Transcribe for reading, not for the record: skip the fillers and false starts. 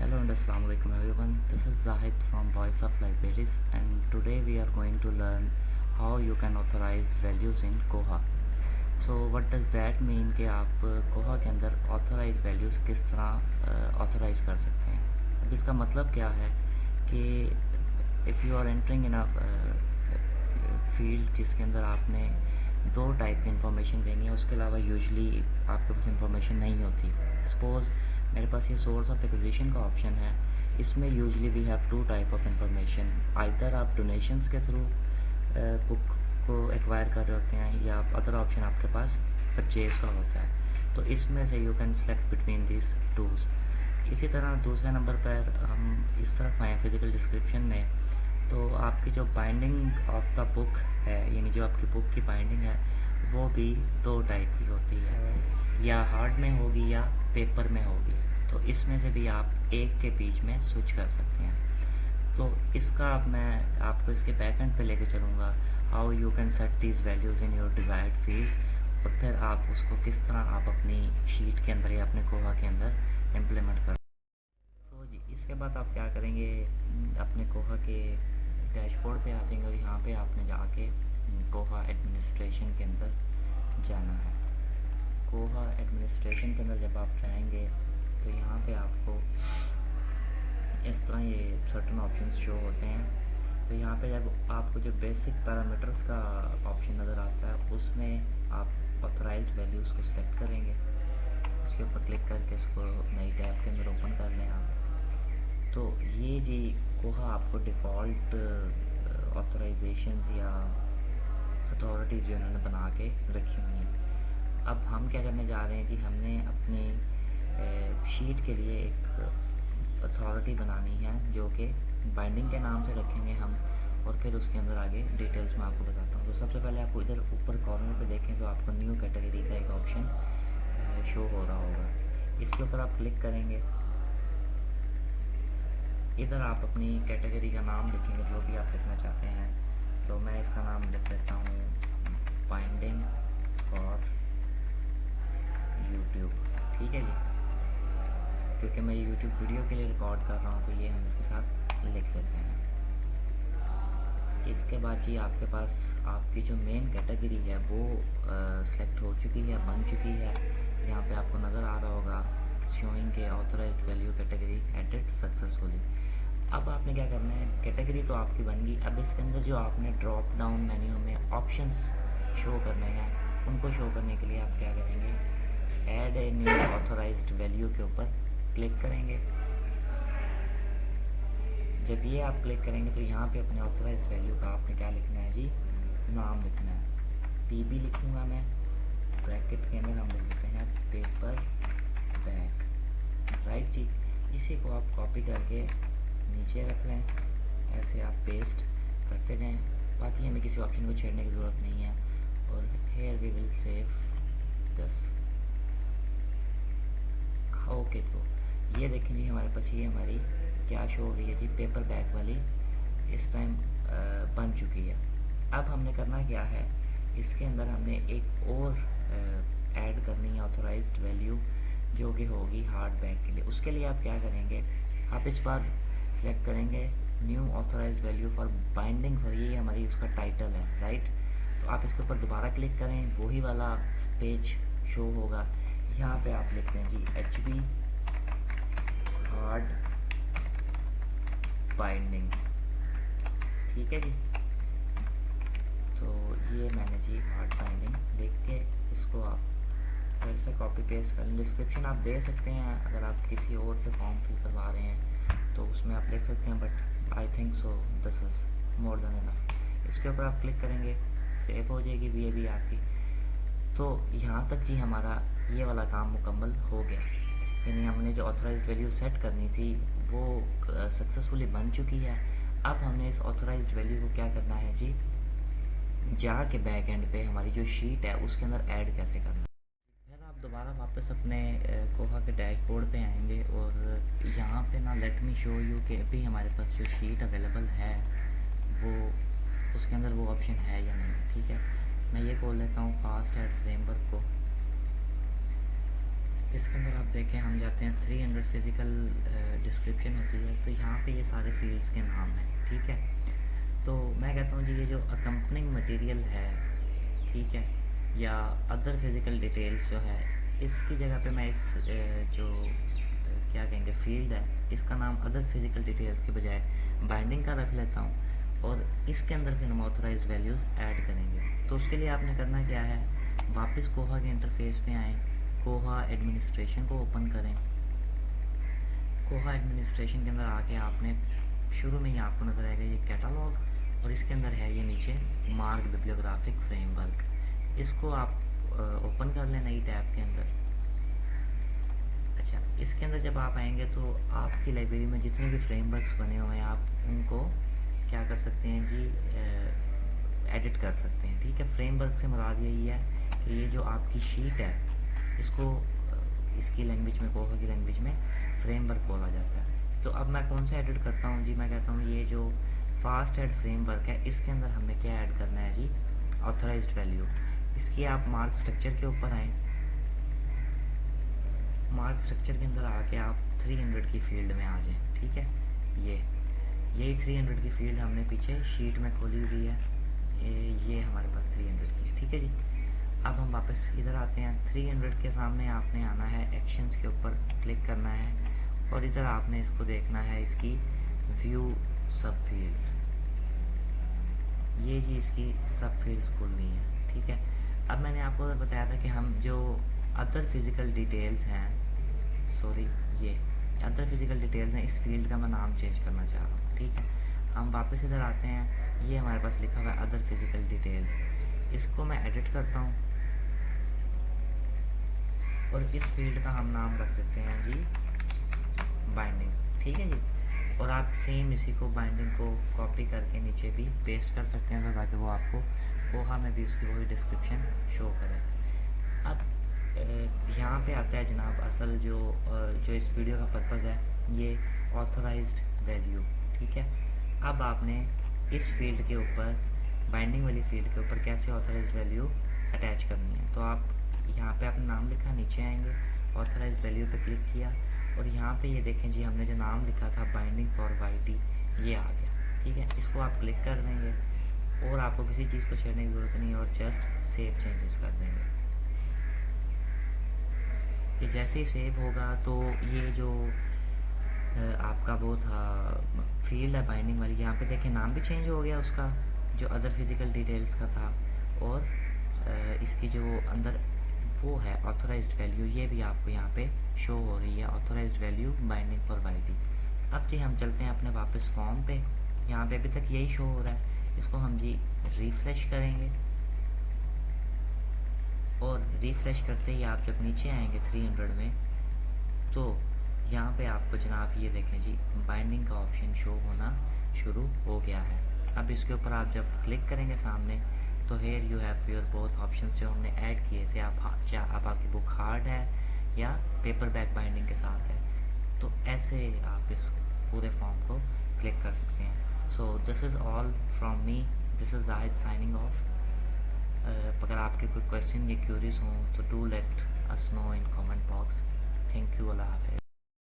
Hello and Assalamu alaikum everyone. This is Zahid from Voice of Libraries and today we are going to learn how you can authorize values in Koha. So what does that mean कि आप Koha के अंदर authorize values किस तरह authorize कर सकते हैं. अब इसका मतलब क्या है कि if you are entering in a field जिसके अंदर आपने दो टाइप की इंफॉर्मेशन देनी है, उसके अलावा यूजली आपके पास इंफॉर्मेशन नहीं होती. सपोज़ मेरे पास ये सोर्स ऑफ एक्विजिशन का ऑप्शन है. इसमें usually we have two type of information. Either आप डोनेशंस के थ्रू बुक को एक्वायर कर रहे होते हैं या अदर ऑप्शन आपके पास परचेज का होता है. तो इसमें से you can select between this tools. इसी तरह दूसरे नंबर पर हम इस तरफ आए फिज़िकल डिस्क्रिप्शन में. तो आपकी जो बाइंडिंग ऑफ द बुक है, यानी जो आपकी बुक की बाइंडिंग है, वो भी दो टाइप की होती है, या हार्ड में होगी या पेपर में होगी. तो इसमें से भी आप एक के बीच में स्विच कर सकते हैं. तो इसका अब मैं आपको इसके बैक एंड पे लेके चलूँगा, how you can set these values in your desired field, और फिर आप उसको किस तरह आप अपनी शीट के अंदर या अपने कोहा के अंदर इम्प्लीमेंट कर. तो जी इसके बाद आप क्या करेंगे, अपने कोहा के डैशबोर्ड पे आ जाएंगे और यहाँ पे आपने जाके कोहा एडमिनिस्ट्रेशन के अंदर जाना है. कोहा एडमिनिस्ट्रेशन के अंदर जब आप जाएंगे तो यहाँ पे आपको इस तरह ये सर्टन ऑप्शंस शो होते हैं. तो यहाँ पे जब आपको जो बेसिक पैरामीटर्स का ऑप्शन नज़र आता है, उसमें आप ऑथराइज्ड वैल्यूज़ को सिलेक्ट करेंगे. इसके ऊपर क्लिक करके इसको नई टैब के अंदर ओपन कर लें आप. तो ये जी कोहा आपको डिफ़ॉल्ट ऑथराइजेशंस या अथॉरिटीज़ जो इन्होंने बना के रखी हुई हैं. अब हम क्या करने जा रहे हैं कि हमने अपनी शीट के लिए एक अथॉरिटी बनानी है जो कि बाइंडिंग के नाम से रखेंगे हम, और फिर उसके अंदर आगे डिटेल्स में आपको बताता हूँ. तो सबसे पहले आपको इधर ऊपर कॉर्नर पे देखें तो आपको न्यू कैटेगरी का एक ऑप्शन शो हो रहा होगा. इसके ऊपर आप क्लिक करेंगे. इधर आप अपनी कैटेगरी का नाम लिखेंगे जो भी आप लिखना चाहते हैं. तो मैं इसका नाम लिख देता हूँ बाइंडिंग फॉर यूट्यूब. ठीक है जी, क्योंकि मैं यूट्यूब वीडियो के लिए रिकॉर्ड कर रहा हूँ तो ये हम इसके साथ लिख लेते हैं. इसके बाद जी आपके पास आपकी जो मेन कैटेगरी है वो सेलेक्ट हो चुकी है, बन चुकी है. यहाँ पे आपको नज़र आ रहा होगा शोइंग के authorised value category edit successfully. अब आपने क्या करना है, कैटेगरी तो आपकी बन गई. अब इसके अंदर जो आपने ड्रॉप डाउन मेन्यू में ऑप्शंस शो करने हैं, उनको शो करने के लिए आप क्या करेंगे, add a new authorised value के ऊपर क्लिक करेंगे. जब ये आप क्लिक करेंगे तो यहाँ पे अपने ऑथराइज्ड वैल्यू का आपने क्या लिखना है जी, नाम लिखना है. पीबी लिखूँगा मैं, ब्रैकेट के अंदर हम लिख देते हैं पेपर बैग. राइट जी, इसी को आप कॉपी करके नीचे रख लें. ऐसे आप पेस्ट करते रहें. बाकी हमें किसी ऑप्शन को छेड़ने की ज़रूरत नहीं है. और here we will save this. Okay, तो ये देखें जी हमारे पास ये हमारी क्या शो हो रही है जी, पेपर बैग वाली इस टाइम बन चुकी है. अब हमने करना क्या है, इसके अंदर हमने एक और ऐड करनी है ऑथराइज्ड वैल्यू जो कि होगी हार्ड बैग के लिए. उसके लिए आप क्या करेंगे, आप इस बार सेलेक्ट करेंगे new authorised value for binding for, ये हमारी उसका टाइटल है. राइट, तो आप इसके ऊपर दोबारा क्लिक करें, वही वाला पेज शो होगा. यहाँ पे आप लिखते हैं जी HB हार्ड बाइंडिंग. ठीक है जी, तो ये मैंने जी हार्ड बाइंडिंग लिख के इसको आप फिर से कॉपी पेस्ट कर लें. डिस्क्रिप्शन आप दे सकते हैं अगर आप किसी और से फॉर्म फिल करवा रहे हैं तो उसमें आप लिख सकते हैं, but I think so this is more than enough. इसके ऊपर आप क्लिक करेंगे, सेव हो जाएगी भी आपकी. तो यहाँ तक जी हमारा ये वाला काम मुकम्मल हो गया. यानी हमने जो ऑथराइज्ड वैल्यू सेट करनी थी वो सक्सेसफुली बन चुकी है. अब हमने इस ऑथराइज्ड वैल्यू को क्या करना है जी, जाके बैक एंड पे हमारी जो शीट है उसके अंदर ऐड कैसे करना है. फिर आप दोबारा वापस अपने कोहा के डैशबोर्ड पे आएंगे और यहाँ पे ना लेट मी शो यू कि अभी हमारे पास जो शीट अवेलेबल है वो उसके अंदर वो ऑप्शन है या नहीं. ठीक है, मैं ये खोल लेता हूँ फास्ट ऐड फ्रेमवर्क को. इसके अंदर आप देखें हम जाते हैं 300 फिज़िकल डिस्क्रिप्शन होती है, तो यहाँ पे ये सारे फील्ड्स के नाम हैं, ठीक है। तो मैं कहता हूँ जी ये जो अकम्पनिंग मटेरियल है, ठीक है, या अदर फिज़िकल डिटेल्स जो है, इसकी जगह पे मैं इस जो क्या कहेंगे फील्ड है, इसका नाम अदर फिज़िकल डिटेल्स के बजाय बाइंडिंग का रख लेता हूँ, और इसके अंदर फिर हम ऑथराइज्ड वैल्यूज़ ऐड करेंगे। तो उसके लिए आपने करना क्या है, वापस कोहा के इंटरफेस पे आएँ, कोहा एडमिनिस्ट्रेशन को ओपन करें। कोहा एडमिनिस्ट्रेशन के अंदर आके आपने शुरू में ही आपको नज़र आएगा ये कैटालॉग, और इसके अंदर है ये नीचे मार्क बिब्लियोग्राफिक फ्रेमवर्क। इसको आप ओपन कर लें नई टैब के अंदर। अच्छा, इसके अंदर जब आप आएंगे तो आपकी लाइब्रेरी में जितने भी फ्रेमवर्क्स बने हुए हैं आप उनको क्या कर सकते हैं जी, एडिट कर सकते हैं, ठीक है। फ्रेमवर्क से मुराद यही है कि ये जो आपकी शीट है इसको इसकी लैंग्वेज में, कोहा की लैंग्वेज में फ्रेमवर्क बोला जाता है। तो अब मैं कौन सा एडिट करता हूँ जी, मैं कहता हूँ ये जो फास्ट एड फ्रेमवर्क है इसके अंदर हमने क्या ऐड करना है जी, ऑथराइज्ड वैल्यू। इसकी आप मार्क स्ट्रक्चर के ऊपर आएँ, मार्क स्ट्रक्चर के अंदर आके आप 300 की फील्ड में आ जाएं, ठीक है। यही 300 की फील्ड हमने पीछे शीट में खोली हुई है, ये हमारे पास 300 की है, ठीक है जी। अब हम वापस इधर आते हैं, 300 के सामने आपने आना है, एक्शंस के ऊपर क्लिक करना है, और इधर आपने इसको देखना है, इसकी व्यू सब फील्ड्स, ये जी इसकी सब फील्ड्स खुल गई हैं, ठीक है। अब मैंने आपको बताया था कि हम जो अदर फिज़िकल डिटेल्स हैं, सॉरी ये अदर फिज़िकल डिटेल्स हैं, इस फील्ड का मैं नाम चेंज करना चाह रहा हूँ, ठीक है। हम वापस इधर आते हैं, ये हमारे पास लिखा हुआ है अदर फिज़िकल डिटेल्स, इसको मैं एडिट करता हूँ, और इस फील्ड का हम नाम रख देते हैं जी बाइंडिंग, ठीक है जी। और आप सेम इसी को बाइंडिंग को कॉपी करके नीचे भी पेस्ट कर सकते हैं, तो ताकि वो आपको कोहा में भी उसकी वही डिस्क्रिप्शन शो करे। अब यहाँ पे आता है जनाब असल जो इस वीडियो का पर्पज़ है, ये ऑथराइज्ड वैल्यू, ठीक है। अब आपने इस फील्ड के ऊपर, बाइंडिंग वाली फील्ड के ऊपर कैसे ऑथराइज्ड वैल्यू अटैच करनी है, तो आप यहाँ पे आपने नाम लिखा, नीचे आएंगे, ऑथराइज्ड वैल्यू पे क्लिक किया, और यहाँ पे ये देखें जी हमने जो नाम लिखा था बाइंडिंग फॉर वाईटी, ये आ गया, ठीक है। इसको आप क्लिक कर देंगे, और आपको किसी चीज़ को छेड़ने की ज़रूरत नहीं, और जस्ट सेव चेंजेस कर देंगे। ये जैसे ही सेव होगा तो ये जो आपका वो था फील्ड है बाइंडिंग वाली, यहाँ पे देखें नाम भी चेंज हो गया उसका, जो अदर फिज़िकल डिटेल्स का था, और इसकी जो अंदर वो है ऑथराइज्ड वैल्यू, ये भी आपको यहाँ पे शो हो रही है, authorised value binding for YT. अब जी हम चलते हैं अपने वापस फॉर्म पे, यहाँ पे अभी तक यही शो हो रहा है, इसको हम जी रिफ़्रेश करेंगे, और रिफ़्रेश करते ही आप जब नीचे आएंगे 300 में, तो यहाँ पे आपको जनाब ये देखें जी बाइंडिंग का ऑप्शन शो होना शुरू हो गया है। अब इसके ऊपर आप जब क्लिक करेंगे सामने, तो here you have your both options जो हमने ऐड किए थे, आप आपकी बुक हार्ड है या पेपर बैक बाइंडिंग के साथ है, तो ऐसे आप इस पूरे फॉर्म को क्लिक कर सकते हैं। So this is all from me, this is Zahid signing off. अगर आपके कोई क्वेश्चन या क्यूरीज हों तो do let us know in comment box. Thank you, अल्लाह हाफ़िज़।